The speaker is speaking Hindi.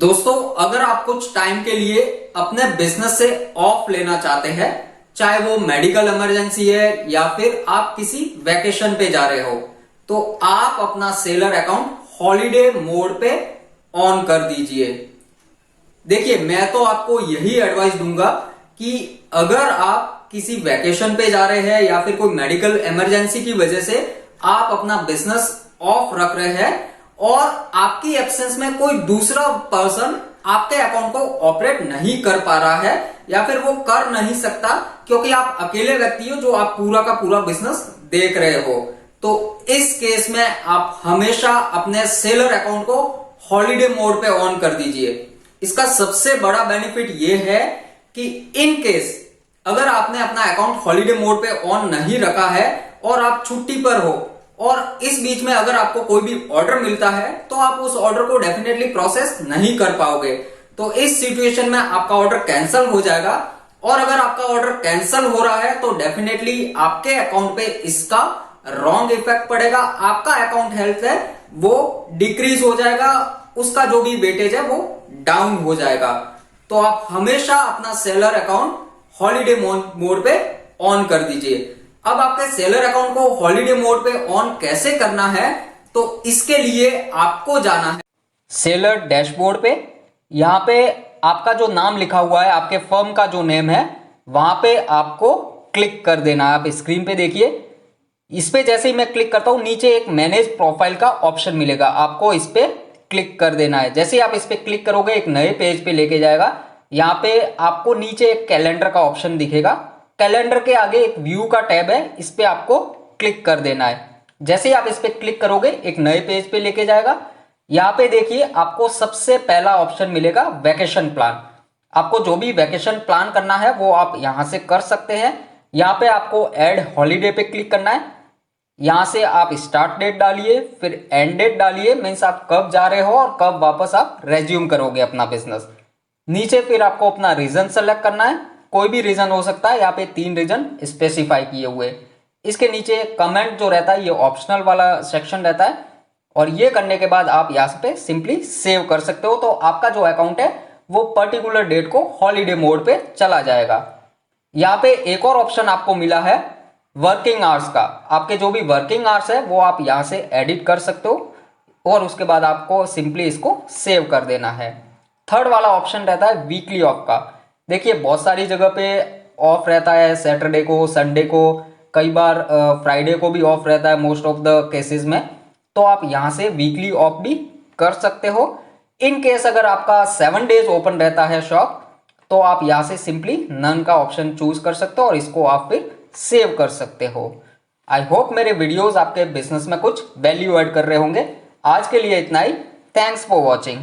दोस्तों, अगर आप कुछ टाइम के लिए अपने बिजनेस से ऑफ लेना चाहते हैं, चाहे वो मेडिकल इमरजेंसी है या फिर आप किसी वेकेशन पे जा रहे हो, तो आप अपना सेलर अकाउंट हॉलीडे मोड पे ऑन कर दीजिए। देखिए, मैं तो आपको यही एडवाइस दूंगा कि अगर आप किसी वेकेशन पे जा रहे हैं या फिर कोई मेडिकल इमरजेंसी की वजह से आप अपना बिजनेस ऑफ रख रहे हैं और आपकी एब्सेंस में कोई दूसरा पर्सन आपके अकाउंट को ऑपरेट नहीं कर पा रहा है या फिर वो कर नहीं सकता क्योंकि आप अकेले व्यक्ति हो जो आप पूरा का पूरा बिजनेस देख रहे हो, तो इस केस में आप हमेशा अपने सेलर अकाउंट को हॉलीडे मोड पे ऑन कर दीजिए। इसका सबसे बड़ा बेनिफिट ये है कि इन केस अगर आपने अपना अकाउंट हॉलीडे मोड पे ऑन नहीं रखा है और आप छुट्टी पर हो और इस बीच में अगर आपको कोई भी ऑर्डर मिलता है तो आप उस ऑर्डर को डेफिनेटली प्रोसेस नहीं कर पाओगे। तो इस सिचुएशन में आपका ऑर्डर कैंसिल हो जाएगा और अगर आपका ऑर्डर कैंसिल हो रहा है तो डेफिनेटली आपके अकाउंट पे इसका रॉन्ग इफेक्ट पड़ेगा। आपका अकाउंट हेल्थ है वो डिक्रीज हो जाएगा, उसका जो भी वेटेज है वो डाउन हो जाएगा। तो आप हमेशा अपना सेलर अकाउंट हॉलीडे मोड पे ऑन कर दीजिए। अब आपके सेलर अकाउंट को हॉलीडे मोड पे ऑन कैसे करना है, तो इसके लिए आपको जाना है सेलर डैशबोर्ड पे। यहां पे आपका जो नाम लिखा हुआ है, आपके फर्म का जो नेम है, वहां पे आपको क्लिक कर देना है। आप स्क्रीन पे देखिए, इस पे जैसे ही मैं क्लिक करता हूं नीचे एक मैनेज प्रोफाइल का ऑप्शन मिलेगा, आपको इस पे क्लिक कर देना है। जैसे ही आप इस पे क्लिक करोगे एक नए पेज पे लेके जाएगा। यहाँ पे आपको नीचे एक कैलेंडर का ऑप्शन दिखेगा, कैलेंडर के आगे एक व्यू का टैब है, इस पे आपको क्लिक कर देना है। जैसे ही आप इस पे क्लिक करोगे एक नए पेज पे लेके जाएगा। यहाँ पे देखिए आपको सबसे पहला ऑप्शन मिलेगा वैकेशन प्लान। आपको जो भी वैकेशन प्लान करना है वो आप यहां से कर सकते हैं। यहाँ पे आपको ऐड हॉलीडे पे क्लिक करना है। यहां से आप स्टार्ट डेट डालिए, फिर एंड डेट डालिए, मीन्स आप कब जा रहे हो और कब वापस आप रेज्यूम करोगे अपना बिजनेस। नीचे फिर आपको अपना रीजन सेलेक्ट करना है, कोई भी रीजन हो सकता है। यहाँ पे 3 रीजन स्पेसिफाई किए हुए। इसके नीचे कमेंट जो रहता है ये ऑप्शनल वाला सेक्शन रहता है और ये करने के बाद आप यहाँ पे सिंपली सेव कर सकते हो। तो आपका जो अकाउंट है वो पर्टिकुलर डेट को हॉलीडे मोड पे चला जाएगा। यहाँ पे एक और ऑप्शन आपको मिला है वर्किंग आवर्स का। आपके जो भी वर्किंग आवर्स है वो आप यहाँ से एडिट कर सकते हो और उसके बाद आपको सिंपली इसको सेव कर देना है। थर्ड वाला ऑप्शन रहता है वीकली ऑफ का। देखिए बहुत सारी जगह पे ऑफ रहता है, सैटरडे को, संडे को, कई बार फ्राइडे को भी ऑफ रहता है मोस्ट ऑफ द केसेस में। तो आप यहाँ से वीकली ऑफ भी कर सकते हो। इन केस अगर आपका 7 डेज ओपन रहता है शॉप तो आप यहाँ से सिंपली नन का ऑप्शन चूज कर सकते हो और इसको आप फिर सेव कर सकते हो। आई होप मेरे वीडियोस आपके बिजनेस में कुछ वैल्यू ऐड कर रहे होंगे। आज के लिए इतना ही। Thanks for watching.